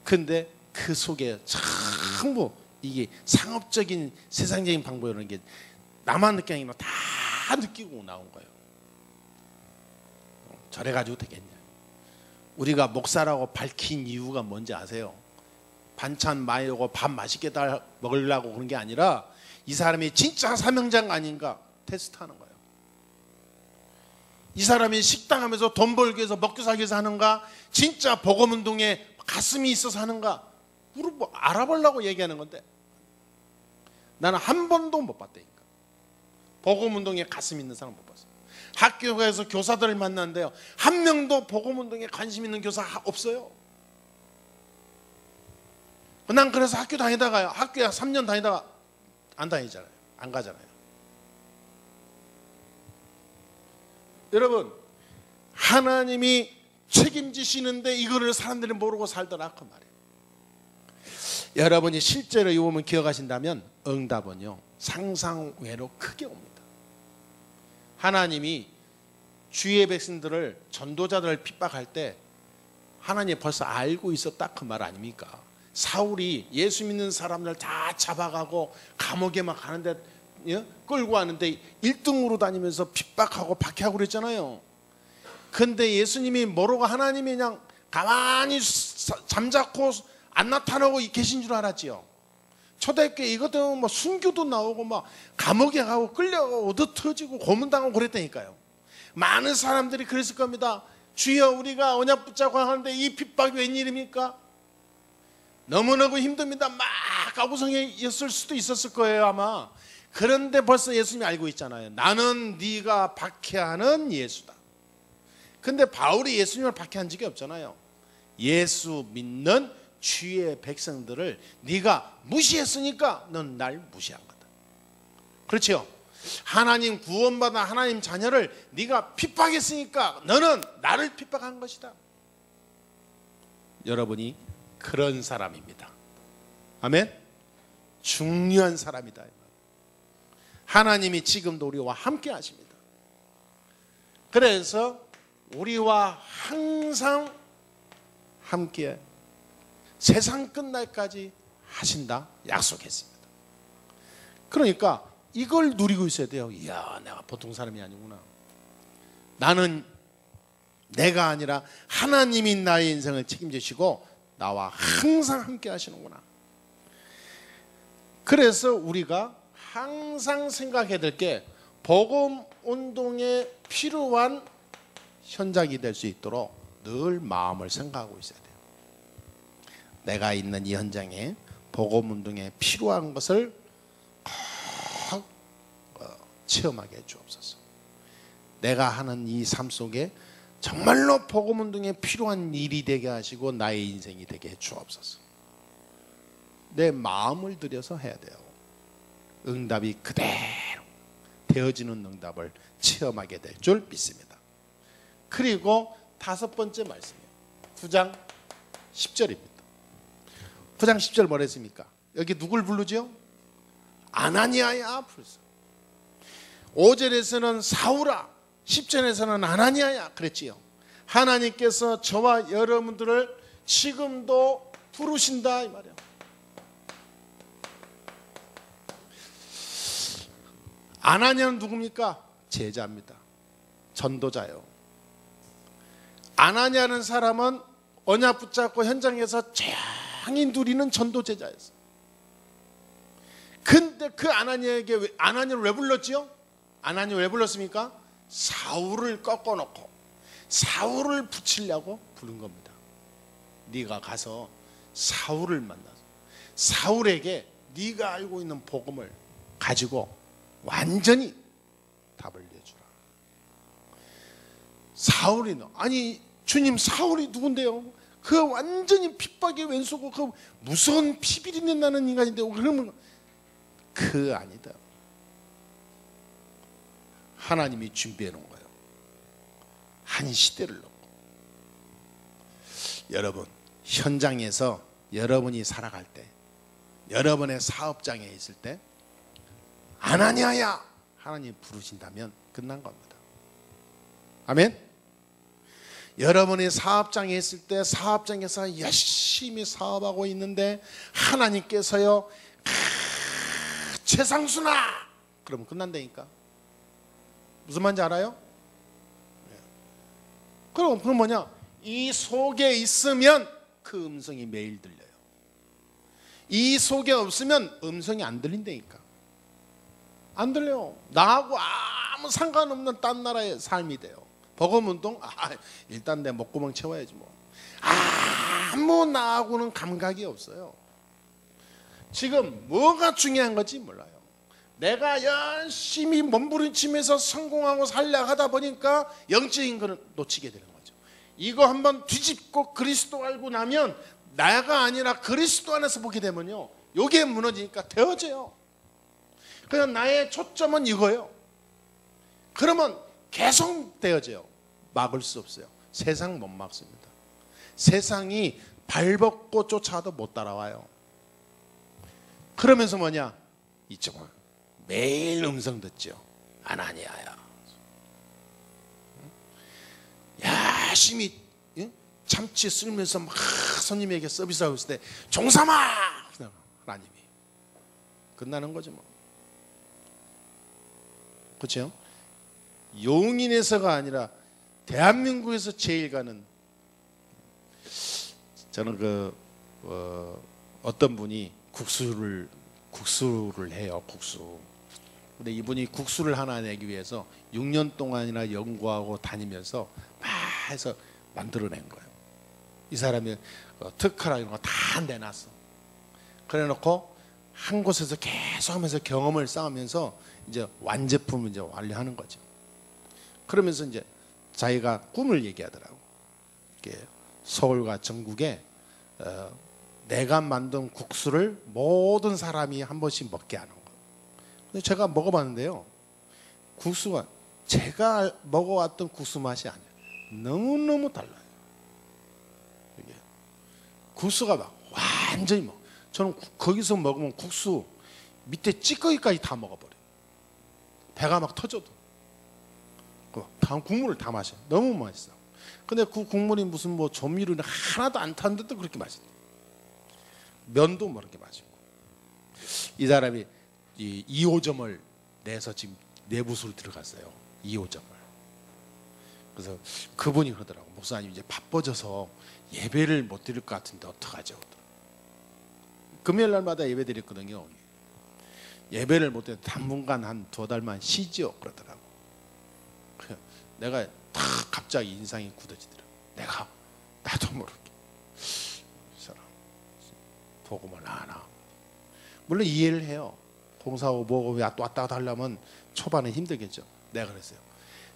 근데 그 속에 전부 이게 상업적인 세상적인 방법이라는 게 나만 느끼는 게 아니라 다 느끼고 나온 거예요. 저래가지고 되겠냐. 우리가 목사라고 밝힌 이유가 뭔지 아세요? 반찬 많이 오고 밥 맛있게 다 먹으려고 그런 게 아니라 이 사람이 진짜 사명자가 아닌가 테스트하는 거예요. 이 사람이 식당 하면서 돈 벌기 위해서 먹고 살기 위해서 하는가, 진짜 복음운동에 가슴이 있어서 하는가 알아보려고 얘기하는 건데 나는 한 번도 못 봤다니까. 복음운동에 가슴 있는 사람 못 봤어. 학교에서 교사들을 만났는데요, 한 명도 복음운동에 관심 있는 교사 없어요. 난 그래서 학교 다니다가요, 학교에 3년 다니다가 안 다니잖아요. 안 가잖아요. 여러분, 하나님이 책임지시는데 이거를 사람들이 모르고 살더라 그 말이에요. 여러분이 실제로 이 부분 기억하신다면 응답은요 상상 외로 크게 옵니다. 하나님이 주의 백성들을, 전도자들을 핍박할 때 하나님이 벌써 알고 있었다 그 말 아닙니까? 사울이 예수 믿는 사람들 다 잡아가고 감옥에 막 가는데, 끌고 가는데 1등으로 다니면서 핍박하고 박해하고 그랬잖아요. 근데 예수님이 모르고 하나님이 그냥 가만히 잠자코 안 나타나고 계신 줄 알았지요. 초대교회 이것 때문에 뭐 순교도 나오고 막 감옥에 가고 끌려가고 얻어 터지고 고문당하고 그랬다니까요. 많은 사람들이 그랬을 겁니다. 주여, 우리가 언약 붙잡고 하는데 이 핍박이 웬일입니까? 너무너무 힘듭니다. 막 가구성이었을 수도 있었을 거예요 아마. 그런데 벌써 예수님이 알고 있잖아요. 나는 네가 박해하는 예수다. 근데 바울이 예수님을 박해한 적이 없잖아요. 예수 믿는 주의 백성들을 네가 무시했으니까 넌 날 무시한 거다. 그렇죠? 하나님 구원받은 하나님 자녀를 네가 핍박했으니까 너는 나를 핍박한 것이다. 여러분이 그런 사람입니다. 아멘? 중요한 사람이다. 하나님이 지금도 우리와 함께 하십니다. 그래서 우리와 항상 함께 세상 끝날까지 하신다 약속했습니다. 그러니까 이걸 누리고 있어야 돼요. 이야, 내가 보통 사람이 아니구나. 나는 내가 아니라 하나님이 나의 인생을 책임지시고 나와 항상 함께 하시는구나. 그래서 우리가 항상 생각해야 될 게 복음 운동에 필요한 현장이 될 수 있도록 늘 마음을 생각하고 있어야 돼요. 내가 있는 이 현장에 복음 운동에 필요한 것을 꼭 체험하게 해주옵소서. 내가 하는 이 삶 속에 정말로 복음 운동에 필요한 일이 되게 하시고 나의 인생이 되게 해주옵소서. 내 마음을 들여서 해야 돼요. 응답이 그대로 되어지는 응답을 체험하게 될 줄 믿습니다. 그리고 5번째 말씀이에요. 9장 10절입니다. 9장 10절 뭐라 했습니까? 여기 누굴 부르죠? 아나니아야 부르죠. 5절에서는 사울아, 10절에서는 아나니아야 그랬지요. 하나님께서 저와 여러분들을 지금도 부르신다 이 말이에요. 아나니아는 누굽니까? 제자입니다. 전도자요. 아나니아는 사람은 언약 붙잡고 현장에서 조용히 누리는 전도 제자였어요. 근데 그 아나니아를 왜 불렀지요? 아나니아를 왜 불렀습니까? 사울을 꺾어놓고 사울을 붙이려고 부른 겁니다. 네가 가서 사울을 만나서 사울에게 네가 알고 있는 복음을 가지고 완전히 답을 내주라. 사울이 아니 주님, 사울이 누군데요? 그 완전히 핍박의 왼수고 그 무서운 피비린내 나는 인간인데 그러면 그 아니다. 하나님이 준비해 놓은 거예요. 한 시대를 놓고. 여러분, 현장에서 여러분이 살아갈 때, 여러분의 사업장에 있을 때 아나니아야 하나님 부르신다면 끝난 겁니다. 아멘. 여러분이 사업장에 있을 때 사업장에서 열심히 사업하고 있는데 하나님께서요 최상순아 그러면 끝난다니까. 무슨 말인지 알아요? 그럼 뭐냐? 이 속에 있으면 그 음성이 매일 들려요. 이 속에 없으면 음성이 안 들린다니까. 안 들려요. 나하고 아무 상관없는 딴 나라의 삶이 돼요. 복음운동? 일단 내 목구멍 채워야지 뭐. 아무 나하고는 감각이 없어요. 지금 뭐가 중요한 건지 몰라요. 내가 열심히 몸부림치면서 성공하고 살려 하다 보니까 영적인 거는 놓치게 되는 거죠. 이거 한번 뒤집고 그리스도 알고 나면 나가 아니라 그리스도 안에서 보게 되면요, 요게 무너지니까 되어져요. 그냥 나의 초점은 이거예요. 그러면 계속 되어져요. 막을 수 없어요. 세상 못 막습니다. 세상이 발벗고 쫓아도 못 따라와요. 그러면서 뭐냐? 이쪽은 매일 음성 듣죠. 아나니아야, 열심히 참치 쓸면서 막 손님에게 서비스하고 있을 때 종삼아! 하나님이 끝나는 거죠 뭐. 그렇죠? 용인에서가 아니라 대한민국에서 제일 가는, 저는 어떤 분이 국수를 해요. 국수. 근데 이분이 국수를 하나 내기 위해서 6년 동안이나 연구하고 다니면서 막 해서 만들어낸 거예요. 이 사람이 특허라 이런 거 다 내놨어. 그래 놓고 한 곳에서 계속 하면서 경험을 쌓으면서 이제 완제품을 이제 완료하는 거죠. 그러면서 이제 자기가 꿈을 얘기하더라고. 서울과 전국에 내가 만든 국수를 모든 사람이 한 번씩 먹게 하는 거. 근데 제가 먹어봤는데요, 국수가 제가 먹어왔던 국수 맛이 아니에요. 너무너무 달라요. 이게 국수가 막 완전히 저는 거기서 먹으면 국수 밑에 찌꺼기까지 다 먹어버려요. 배가 막 터져도. 다음 국물을 다 마셔요. 너무 맛있어. 근데 그 국물이 무슨 뭐 조미료는 하나도 안 타는데도 그렇게 맛있대. 면도 뭐 이렇게 맛있고. 이 사람이 이 2호점을 내서 지금 내부수로 들어갔어요. 2호점을. 그래서 그분이 그러더라고. 목사님 이제 바빠져서 예배를 못 드릴 것 같은데 어떡하죠? 금요일 날마다 예배 드렸거든요. 예배를 못 드려 당분간 한 2달만 쉬죠. 그러더라고. 내가 딱 갑자기 인상이 굳어지더라고. 나도 모르게 이 사람 복음을 하나. 물론 이해를 해요. 공사하고 뭐고 왔다 갔다 하려면 초반에 힘들겠죠. 내가 그랬어요.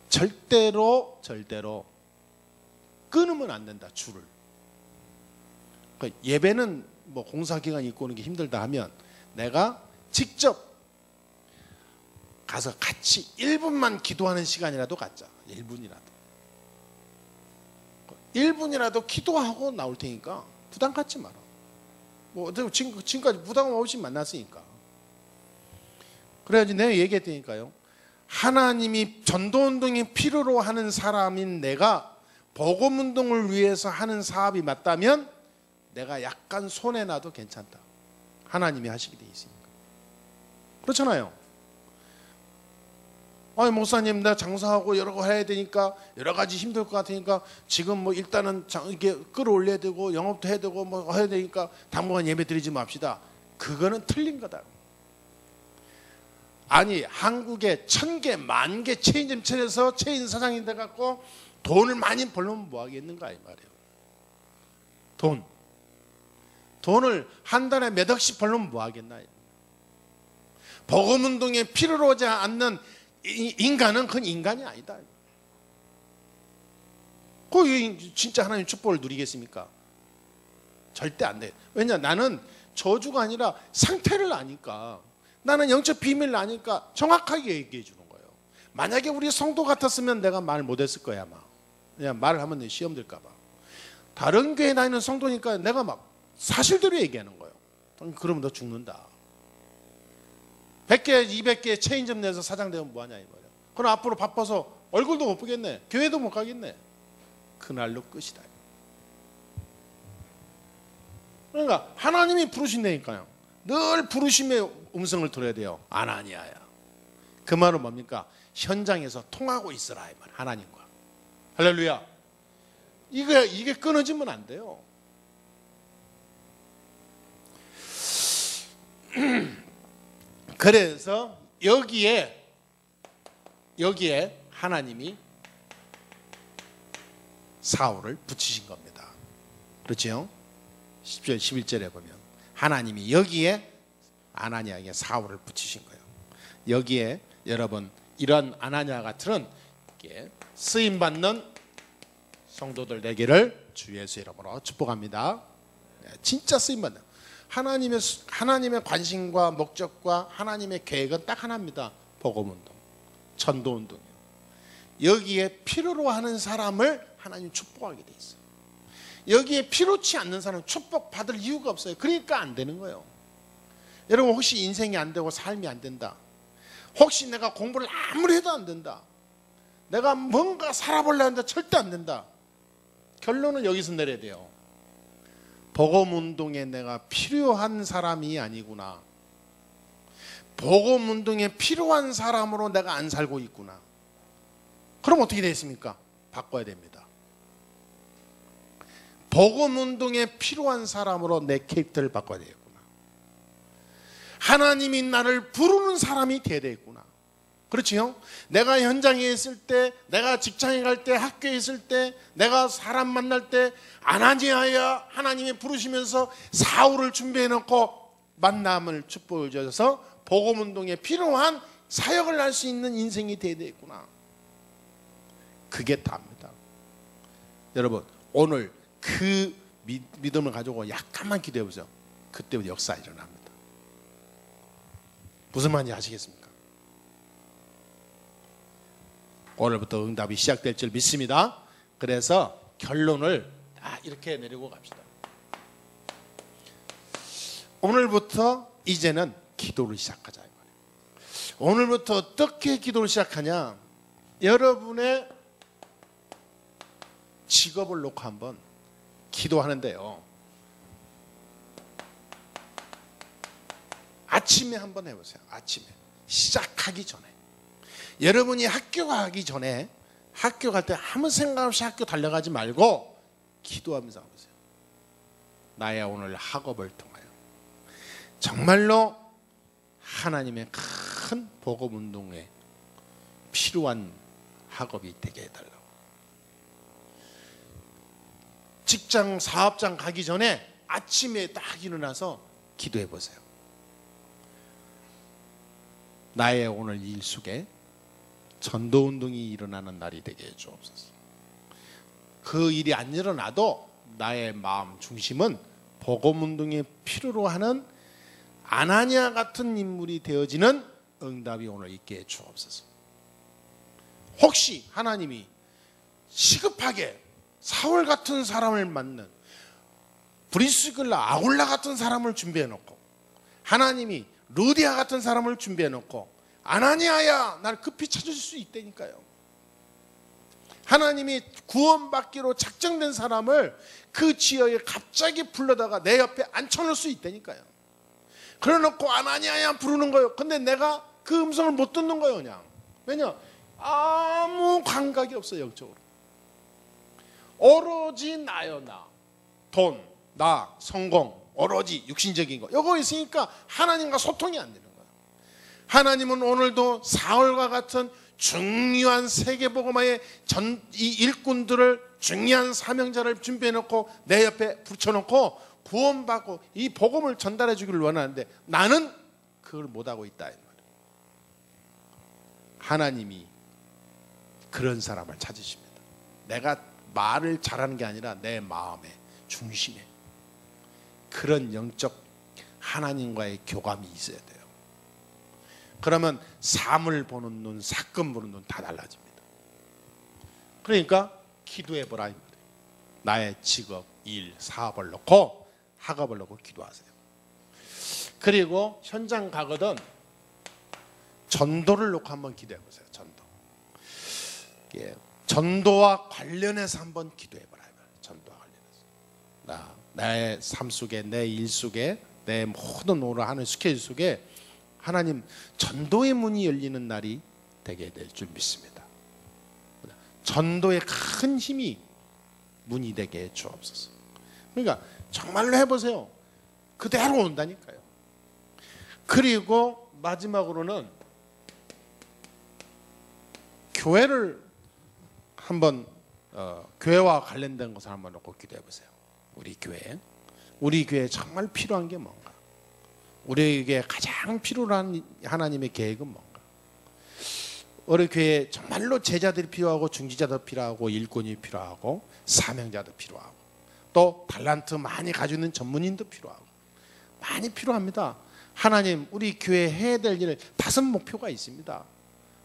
절대로 끊으면 안 된다. 줄을. 그러니까 예배는 뭐 공사 기간 있고 오는 게 힘들다 하면 내가 직접 가서 같이 1분만 기도하는 시간이라도 갖자. 1분이라도 기도하고 나올 테니까 부담 갖지 마라. 뭐 지금까지 부담 없이 만났으니까. 그래야지 내가 얘기했다니까요. 하나님이 전도운동이 필요로 하는 사람인 내가 복음운동을 위해서 하는 사업이 맞다면 내가 약간 손해나도 괜찮다. 하나님이 하시게 돼 있으니까. 그렇잖아요. 아니 목사님 나 장사하고 여러 거 해야 되니까 여러 가지 힘들 것 같으니까 지금 뭐 일단은 이렇게 끌어올려야 되고 영업도 해야 되고 뭐 해야 되니까 당분간 예배 드리지 맙시다. 그거는 틀린 거다. 아니 한국에 1000개, 10,000개 체인점처에서 체인 사장이 돼갖고 돈을 많이 벌려면 뭐 하겠는가 이 말이에요. 돈을 한 달에 몇 억씩 벌려면 뭐 하겠나. 복음운동에 필요로 하지 않는 인간은 그건 인간이 아니다. 그 진짜 하나님 축복을 누리겠습니까? 절대 안 돼. 왜냐 나는 저주가 아니라 상태를 아니까. 나는 영적 비밀을 아니까 정확하게 얘기해 주는 거예요. 만약에 우리 성도 같았으면 내가 말 못했을 거야 아마. 그냥 말을 하면 시험 들까 봐. 다른 교회에 다니는 성도니까 내가 막 사실대로 얘기하는 거예요. 그러면 너 죽는다. 100개, 200개 체인점 내서 사장 되면 뭐하냐 이 말이야. 그럼 앞으로 바빠서 얼굴도 못 보겠네. 교회도 못 가겠네. 그날로 끝이다. 그러니까 하나님이 부르신다니까요. 늘 부르심의 음성을 들어야 돼요. 아나니아야. 그 말은 뭡니까? 현장에서 통하고 있어라 이 말. 하나님과. 할렐루야. 이게 끊어지면 안 돼요. 그래서 여기에 하나님이 사울을 붙이신 겁니다. 그렇죠? 10절 11절에 보면 하나님이 여기에 아나니아에게 사울을 붙이신 거예요. 여기에 여러분 이런 아나니아 같은 쓰임받는 성도들 되기를 주 예수 이름으로 축복합니다. 진짜 쓰임받는 하나님의 관심과 목적과 하나님의 계획은 딱 하나입니다. 복음운동, 전도운동이에요. 여기에 필요로 하는 사람을 하나님 축복하게 돼 있어요. 여기에 필요치 않는 사람은 축복받을 이유가 없어요. 그러니까 안 되는 거예요. 여러분, 혹시 인생이 안 되고 삶이 안 된다, 혹시 내가 공부를 아무리 해도 안 된다, 내가 뭔가 살아보려 하는데 절대 안 된다, 결론을 여기서 내려야 돼요. 복음운동에 내가 필요한 사람이 아니구나, 복음운동에 필요한 사람으로 내가 안 살고 있구나. 그럼 어떻게 되겠습니까? 바꿔야 됩니다. 복음운동에 필요한 사람으로 내 캐릭터를 바꿔야 되겠구나. 하나님이 나를 부르는 사람이 되어야 되겠구나. 그렇지요? 내가 현장에 있을 때, 내가 직장에 갈 때, 학교에 있을 때, 내가 사람 만날 때 아나니아야 하나님이 부르시면서 사울을 준비해 놓고 만남을 축복을 주셔서 복음운동에 필요한 사역을 할 수 있는 인생이 되어야 되겠구나. 그게 다입니다. 여러분, 오늘 그 믿음을 가지고 약간만 기도해 보세요. 그때부터 역사 일어납니다. 무슨 말인지 아시겠습니까? 오늘부터 응답이 시작될 줄 믿습니다. 그래서 결론을 이렇게 내리고 갑시다. 오늘부터 이제는 기도를 시작하자. 오늘부터 어떻게 기도를 시작하냐? 여러분의 직업을 놓고 한번 기도하는데요, 아침에 한번 해보세요. 아침에 시작하기 전에, 여러분이 학교 가기 전에, 학교 갈 때 아무 생각 없이 학교 달려가지 말고 기도하면서 가보세요. 나의 오늘 학업을 통하여 정말로 하나님의 큰 복음운동에 필요한 학업이 되게 해달라고. 직장, 사업장 가기 전에 아침에 딱 일어나서 기도해 보세요. 나의 오늘 일 속에 전도운동이 일어나는 날이 되게 해주옵소서. 그 일이 안 일어나도 나의 마음 중심은 복음운동에 필요로 하는 아나니아 같은 인물이 되어지는 응답이 오늘 있게 해주옵소서. 혹시 하나님이 시급하게 사울 같은 사람을 맞는 브리스길라, 아굴라 같은 사람을 준비해 놓고, 하나님이 루디아 같은 사람을 준비해 놓고, 아나니아야 날 급히 찾을 수 있다니까요. 하나님이 구원받기로 작정된 사람을 그 지역에 갑자기 불러다가 내 옆에 앉혀놓을 수 있다니까요. 그래놓고 아나니아야 부르는 거예요. 근데 내가 그 음성을 못 듣는 거예요. 그냥. 왜냐? 아무 감각이 없어요. 영적으로. 오로지 나요. 나, 돈, 나, 성공, 오로지 육신적인 거, 이거 있으니까 하나님과 소통이 안 되는 거예요. 하나님은 오늘도 사울과 같은 중요한 세계복음화의 이 일꾼들을, 중요한 사명자를 준비해놓고 내 옆에 붙여놓고 구원받고 이 복음을 전달해 주기를 원하는데 나는 그걸 못하고 있다. 하나님이 그런 사람을 찾으십니다. 내가 말을 잘하는 게 아니라 내 마음의 중심에 그런 영적 하나님과의 교감이 있어야 돼요. 그러면 삶을 보는 눈, 사건 보는 눈 다 달라집니다. 그러니까 기도해보라 이 말이에요. 나의 직업, 일, 사업을 놓고, 학업을 놓고 기도하세요. 그리고 현장 가거든 전도를 놓고 한번 기도해보세요. 전도. 예, 전도와 관련해서 한번 기도해보라. 전도와 관련해서. 나의 삶 속에, 내 일 속에, 내 모든 오늘 하는 스케줄 속에 하나님 전도의 문이 열리는 날이 되게 될 줄 믿습니다. 전도의 큰 힘이 문이 되게 해 주옵소서. 그러니까 정말로 해보세요. 그대로 온다니까요. 그리고 마지막으로는 교회를 한번 교회와 관련된 것을 한번 놓고 기도해 보세요. 우리 교회에 정말 필요한 게 뭔가, 우리에게 가장 필요로 한 하나님의 계획은 뭔가. 우리 교회에 정말로 제자들이 필요하고, 중지자도 필요하고, 일꾼이 필요하고, 사명자도 필요하고, 또 달란트 많이 가지고 있는 전문인도 필요하고, 많이 필요합니다. 하나님, 우리 교회 해야 될 일 5 목표가 있습니다.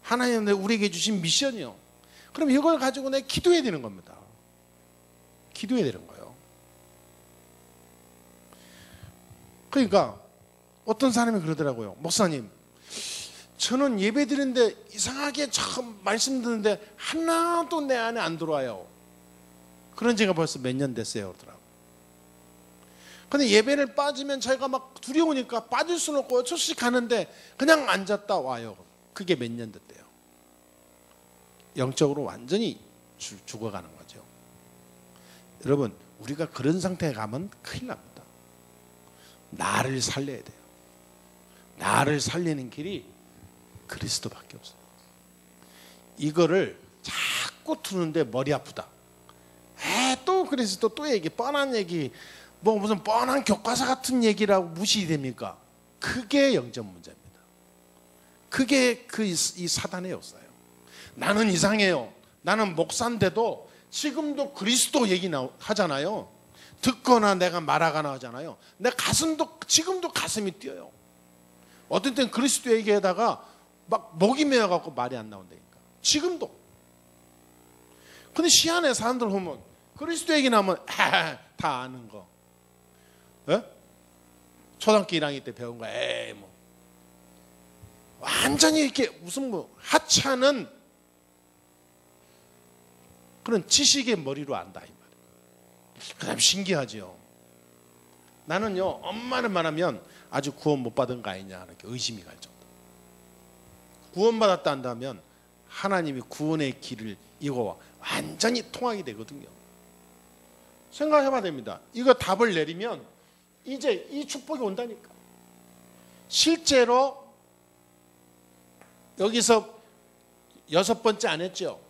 하나님 우리에게 주신 미션이요. 그럼 이걸 가지고 내 기도해야 되는 겁니다. 기도해야 되는 거예요. 그러니까 어떤 사람이 그러더라고요. 목사님, 저는 예배 드리는데 이상하게 참 말씀 듣는데 하나도 내 안에 안 들어와요. 그런 지가 벌써 몇 년 됐어요. 그러더라고요. 근데 예배를 빠지면 자기가 막 두려우니까 빠질 수는 없고 어쩔 수 없이 가는데 그냥 앉았다 와요. 그게 몇 년 됐대요. 영적으로 완전히 죽어가는 거죠. 여러분, 우리가 그런 상태에 가면 큰일 납니다. 나를 살려야 돼요. 나를 살리는 길이 그리스도밖에 없어요. 이거를 자꾸 두는데 머리 아프다. 또 그리스도 또 얘기, 뻔한 얘기, 뭐 무슨 뻔한 교과서 같은 얘기라고 무시됩니까? 그게 영적 문제입니다. 그게 이 사단의 역사예요. 나는 이상해요. 나는 목사인데도 지금도 그리스도 얘기 하잖아요. 듣거나 내가 말하거나 하잖아요. 내 가슴도 지금도 가슴이 뛰어요. 어떤 때는 그리스도 얘기하다가 막 목이 메어갖고 말이 안 나온다니까. 지금도. 근데 시안에 사람들 보면 그리스도 얘기 나오면 다 아는 거. 예? 초등학교 1학년 때 배운 거. 뭐 완전히 이렇게 무슨 뭐 하찮은 그런 지식의 머리로 안다 이 말이에요. 그다음 신기하죠. 나는요, 엄마를 말하면 아주 구원 못 받은 거 아니냐 하는 게 의심이 갈 정도. 구원받았다 한다면 하나님이 구원의 길을 이거 완전히 통하게 되거든요. 생각해봐야 됩니다. 이거 답을 내리면 이제 이 축복이 온다니까. 실제로 여기서 6번째 안 했죠.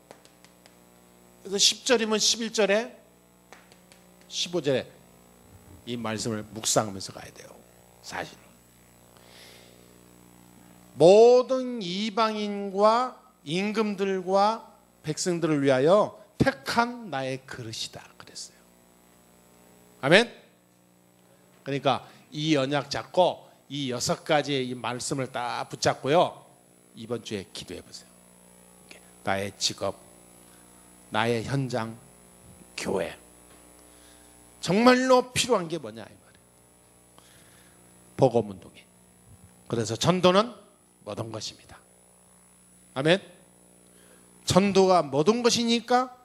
그래서 10절이면 11절에 15절에 이 말씀을 묵상하면서 가야 돼요. 사실 모든 이방인과 임금들과 백성들을 위하여 택한 나의 그릇이다 그랬어요. 아멘. 그러니까 이 언약 잡고 이 6가지의 이 말씀을 딱 붙잡고요, 이번 주에 기도해 보세요. 나의 직업, 나의 현장, 교회, 정말로 필요한 게 뭐냐 이 말이에요. 복음운동에. 그래서 전도는 모든 것입니다. 아멘. 전도가 모든 것이니까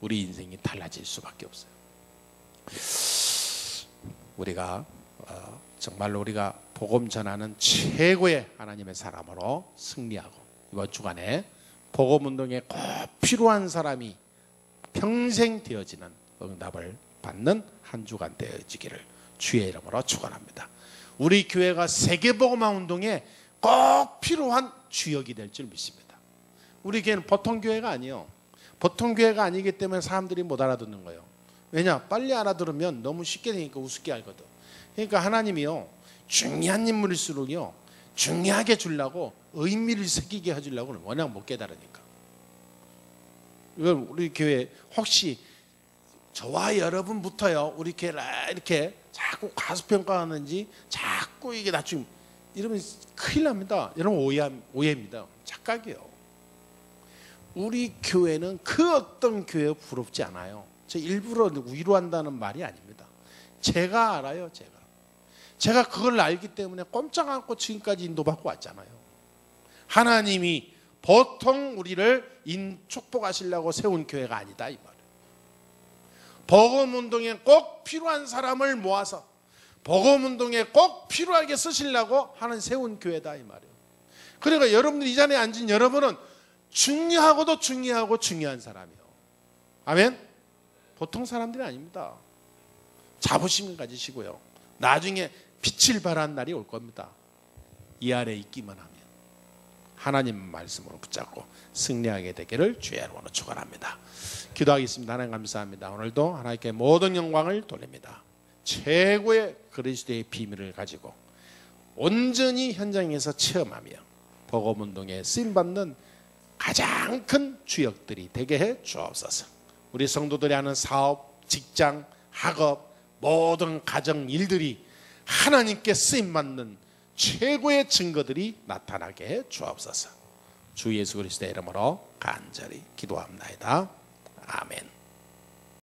우리 인생이 달라질 수밖에 없어요. 우리가 정말로 우리가 복음 전하는 최고의 하나님의 사람으로 승리하고 이번 주간에 복음운동에 꼭 필요한 사람이 평생 되어지는 응답을 받는 한 주간 되어지기를 주의 이름으로 축원합니다. 우리 교회가 세계복음화 운동에 꼭 필요한 주역이 될 줄 믿습니다. 우리 교회는 보통 교회가 아니에요. 보통 교회가 아니기 때문에 사람들이 못 알아듣는 거예요. 왜냐? 빨리 알아들으면 너무 쉽게 되니까 우습게 알거든. 그러니까 하나님이요, 중요한 인물일수록요 중요하게 주려고 의미를 새기게 해주려고는 워낙 못 깨달으니까. 이건 우리 교회 혹시 저와 여러분부터요, 우리 교회 이렇게 자꾸 과소평가하는지 자꾸 이게 나중 이러면 큰일 납니다. 여러분 오해입니다. 착각이에요. 우리 교회는 그 어떤 교회 부럽지 않아요. 저 일부러 위로한다는 말이 아닙니다. 제가 알아요. 제가 그걸 알기 때문에 꼼짝 않고 지금까지 인도받고 왔잖아요. 하나님이 보통 우리를 축복하시려고 세운 교회가 아니다 이 말이에요. 복음운동에 꼭 필요한 사람을 모아서 복음운동에 꼭 필요하게 쓰시려고 하는 세운 교회다 이 말이에요. 그러니까 여러분들 이 자리에 앉은 여러분은 중요하고도 중요하고 중요한 사람이에요. 아멘. 보통 사람들이 아닙니다. 자부심 가지시고요, 나중에 빛을 발한 날이 올 겁니다. 이 아래에 있기만 하면 하나님 말씀으로 붙잡고 승리하게 되기를 주의 이름으로 축원합니다. 기도하겠습니다. 하나님 감사합니다. 오늘도 하나님께 모든 영광을 돌립니다. 최고의 그리스도의 비밀을 가지고 온전히 현장에서 체험하며 복음운동에 쓰임받는 가장 큰 주역들이 되게 해 주옵소서. 우리 성도들이 하는 사업, 직장, 학업, 모든 가정 일들이 하나님께 쓰임받는 최고의 증거들이 나타나게 주옵소서. 주 예수 그리스도의 이름으로 간절히 기도합니다. 아멘.